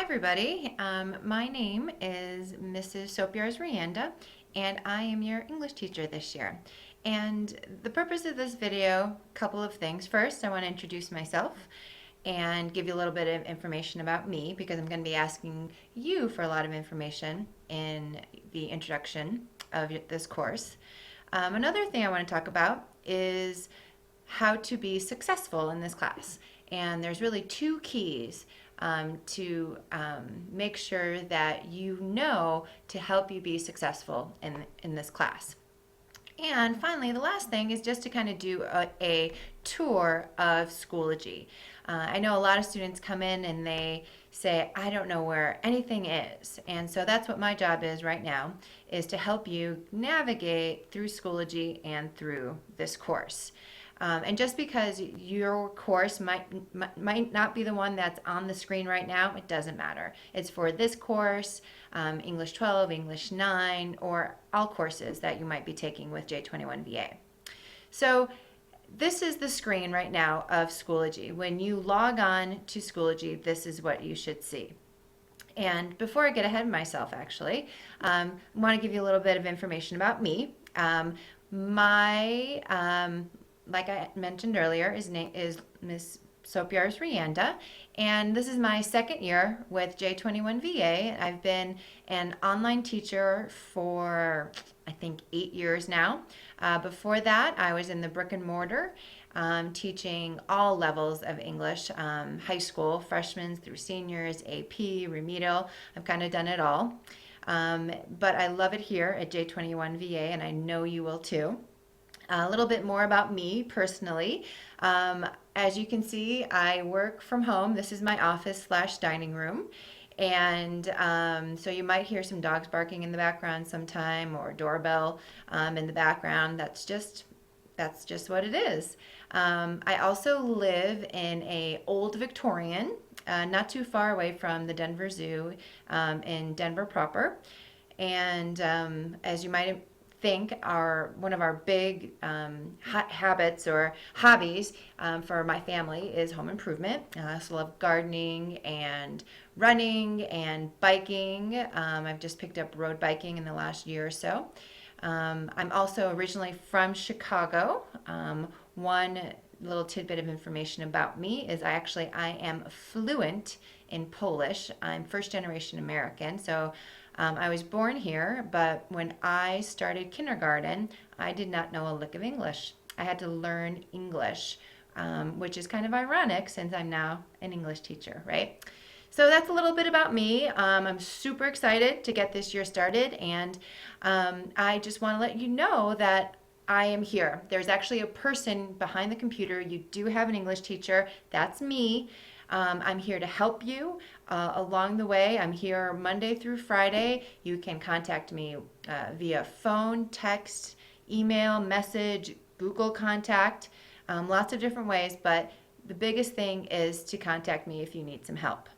everybody. My name is Mrs. Sopiarz-Rianda, and I am your English teacher this year. And the purpose of this video, a couple of things. First, I want to introduce myself and give you a little bit of information about me because I'm going to be asking you for a lot of information in the introduction of this course. Another thing I want to talk about is how to be successful in this class. And there's really two keys to make sure that you know to help you be successful in this class. And finally, the last thing is just to kind of do a tour of Schoology. I know a lot of students come in and they say, I don't know where anything is. And so that's what my job is right now, is to help you navigate through Schoology and through this course. And just because your course might not be the one that's on the screen right now, it doesn't matter. It's for this course, English 12, English 9, or all courses that you might be taking with J21VA. So this is the screen right now of Schoology. When you log on to Schoology, this is what you should see. And before I get ahead of myself, actually, I want to give you a little bit of information about me. Like I mentioned earlier, his name is Miss Sopiarz-Rianda, and this is my second year with J21VA. I've been an online teacher for, I think, 8 years now. Before that, I was in the brick and mortar, teaching all levels of English, high school, freshmen through seniors, AP, remedial. I've kind of done it all. But I love it here at J21VA, and I know you will too. A little bit more about me personally. As you can see, I work from home. This is my office / dining room. And so you might hear some dogs barking in the background sometime, or a doorbell in the background. That's just what it is. I also live in a old Victorian, not too far away from the Denver Zoo in Denver proper. And as you might think, one of our big habits or hobbies for my family is home improvement. I also love gardening and running and biking. I've just picked up road biking in the last year or so. I'm also originally from Chicago. One little tidbit of information about me is I am fluent in Polish. I'm first generation American, so I was born here, but when I started kindergarten, I did not know a lick of English. I had to learn English, which is kind of ironic since I'm now an English teacher, right? So that's a little bit about me. I'm super excited to get this year started, and I just want to let you know that I am here. There's actually a person behind the computer. You do have an English teacher. That's me. I'm here to help you along the way. I'm here Monday through Friday. You can contact me via phone, text, email, message, Google contact, lots of different ways, but the biggest thing is to contact me if you need some help.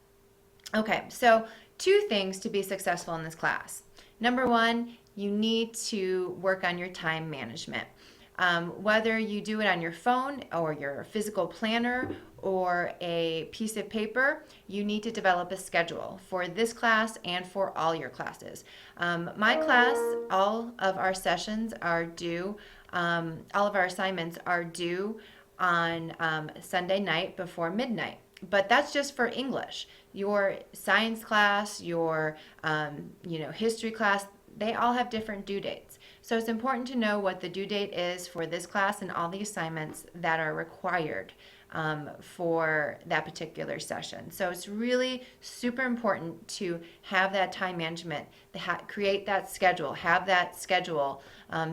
Okay, so 2 things to be successful in this class. Number 1, you need to work on your time management. Whether you do it on your phone or your physical planner or a piece of paper, you need to develop a schedule for this class and for all your classes. My class, all of our sessions are due, all of our assignments are due on Sunday night before midnight. But that's just for English. Your science class, your history class, they all have different due dates. So it's important to know what the due date is for this class and all the assignments that are required for that particular session. So it's really super important to have that time management, create that schedule, have that schedule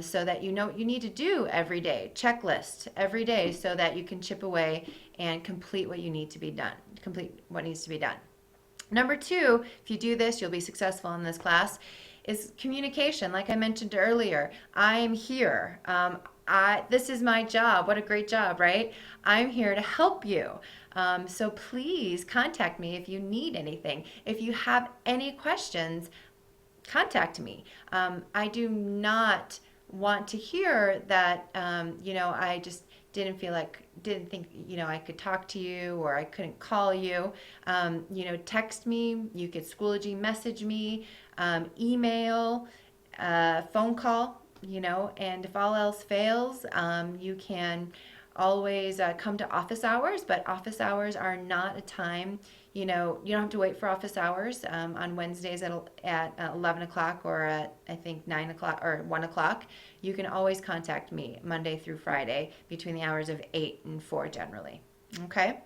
so that you know what you need to do every day, checklist every day so that you can chip away and complete what needs to be done. Number 2, if you do this, you'll be successful in this class, is communication. Like I mentioned earlier, I'm here. This is my job. What a great job, right? I'm here to help you. So please contact me if you need anything. If you have any questions, contact me. I do not want to hear that, I just didn't think, I could talk to you or I couldn't call you, text me. You could Schoology message me, email, phone call, and if all else fails, you can always come to office hours, but office hours are not a time, you don't have to wait for office hours on Wednesdays at 11 o'clock or at, I think, 9 o'clock or 1 o'clock. You can always contact me Monday through Friday between the hours of 8 and 4 generally. Okay?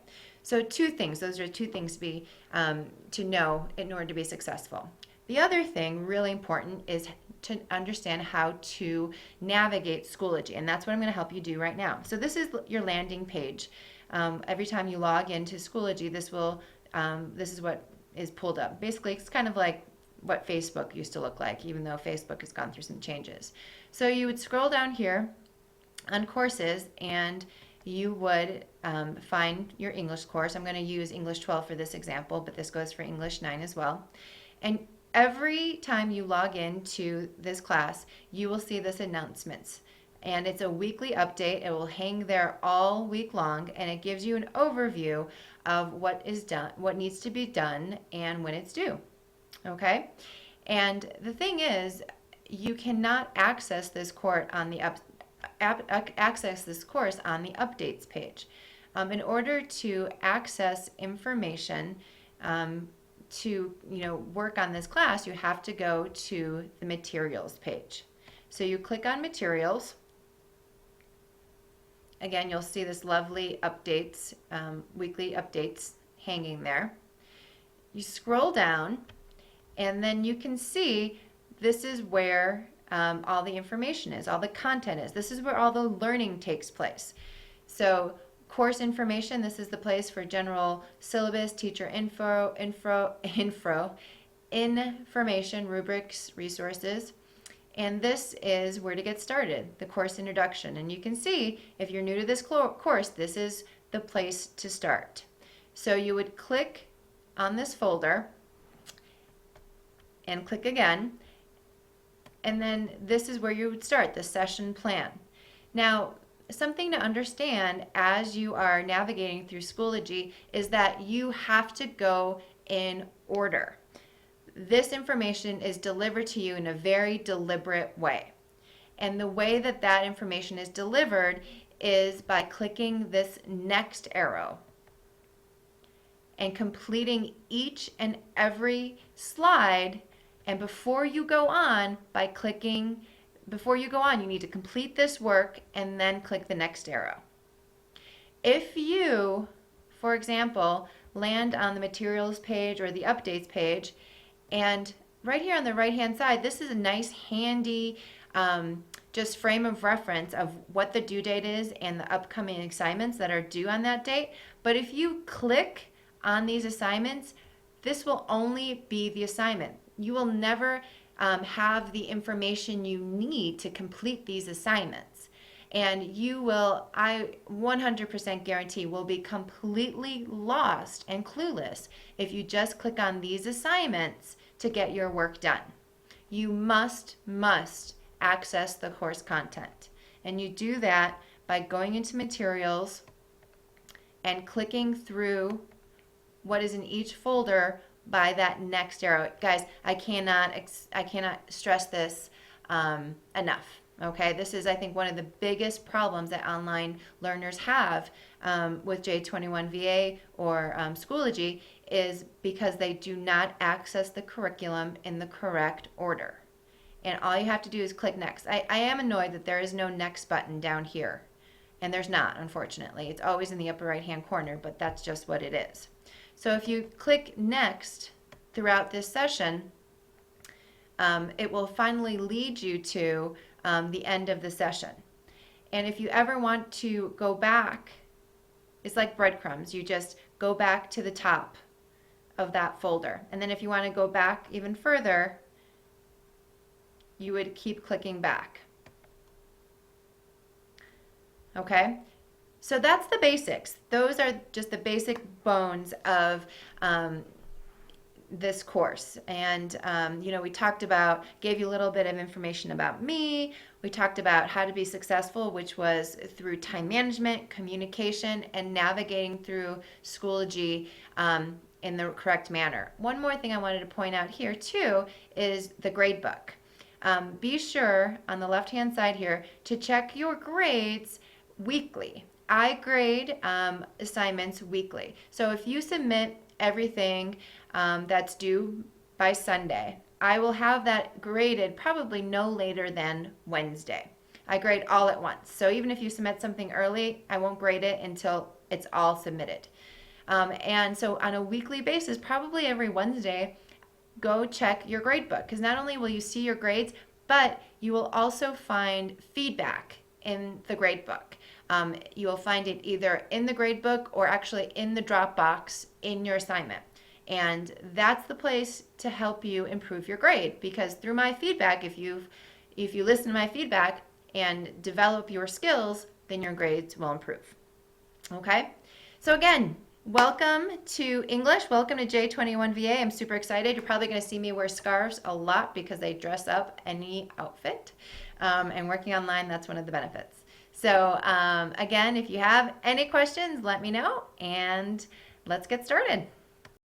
So those are two things to know in order to be successful. The other thing, really important, is to understand how to navigate Schoology, and that's what I'm going to help you do right now. So this is your landing page. Every time you log into Schoology, this is what is pulled up. Basically, it's kind of like what Facebook used to look like, even though Facebook has gone through some changes. So you would scroll down here on courses, and you would find your English course. I'm going to use English 12 for this example, but this goes for English 9 as well. And every time you log into this class, you will see this announcements. And it's a weekly update. It will hang there all week long, and it gives you an overview of what is done, what needs to be done, and when it's due. Okay? And the thing is, you cannot access this course on the updates page. In order to access information to work on this class, you have to go to the materials page. So you click on materials. Again, you'll see this lovely updates, weekly updates hanging there. You scroll down, and then you can see this is where all the information is, all the content is. This is where all the learning takes place. So course information, this is the place for general syllabus, teacher information, rubrics, resources. And this is where to get started, the course introduction. And you can see, if you're new to this course, this is the place to start. So you would click on this folder and click again. And then this is where you would start the session plan. Now, something to understand as you are navigating through Schoology is that you have to go in order. This information is delivered to you in a very deliberate way. And the way that that information is delivered is by clicking this next arrow and completing each and every slide. And before you go on, you need to complete this work and then click the next arrow. If you, for example, land on the materials page or the updates page, and right here on the right-hand side, this is a nice handy just frame of reference of what the due date is and the upcoming assignments that are due on that date. But if you click on these assignments, this will only be the assignment. You will never have the information you need to complete these assignments. And you will, I 100% guarantee, will be completely lost and clueless if you just click on these assignments to get your work done. You must access the course content. And you do that by going into materials and clicking through what is in each folder by that next arrow. Guys, I cannot stress this enough. Okay, this is, I think, one of the biggest problems that online learners have with J21VA or Schoology is because they do not access the curriculum in the correct order. And all you have to do is click next. I am annoyed that there is no next button down here. And there's not, unfortunately. It's always in the upper right-hand corner, but that's just what it is. So if you click next throughout this session, it will finally lead you to the end of the session. And if you ever want to go back, it's like breadcrumbs. You just go back to the top of that folder. And then if you want to go back even further, you would keep clicking back. Okay? So that's the basics. Those are just the basic bones of this course. And, we talked about, gave you a little bit of information about me. We talked about how to be successful, which was through time management, communication, and navigating through Schoology in the correct manner. One more thing I wanted to point out here too is the grade book. Be sure on the left-hand side here to check your grades weekly. I grade assignments weekly. So if you submit everything that's due by Sunday, I will have that graded probably no later than Wednesday. I grade all at once. So even if you submit something early, I won't grade it until it's all submitted. And so on a weekly basis, probably every Wednesday, go check your grade book, because not only will you see your grades, but you will also find feedback in the grade book. You will find it either in the grade book or actually in the Dropbox in your assignment. And that's the place to help you improve your grade, because through my feedback, if you listen to my feedback and develop your skills, then your grades will improve. Okay? So again, welcome to English. Welcome to J21VA. I'm super excited. You're probably going to see me wear scarves a lot because they dress up any outfit. And working online, that's one of the benefits. So again, if you have any questions, let me know, and let's get started.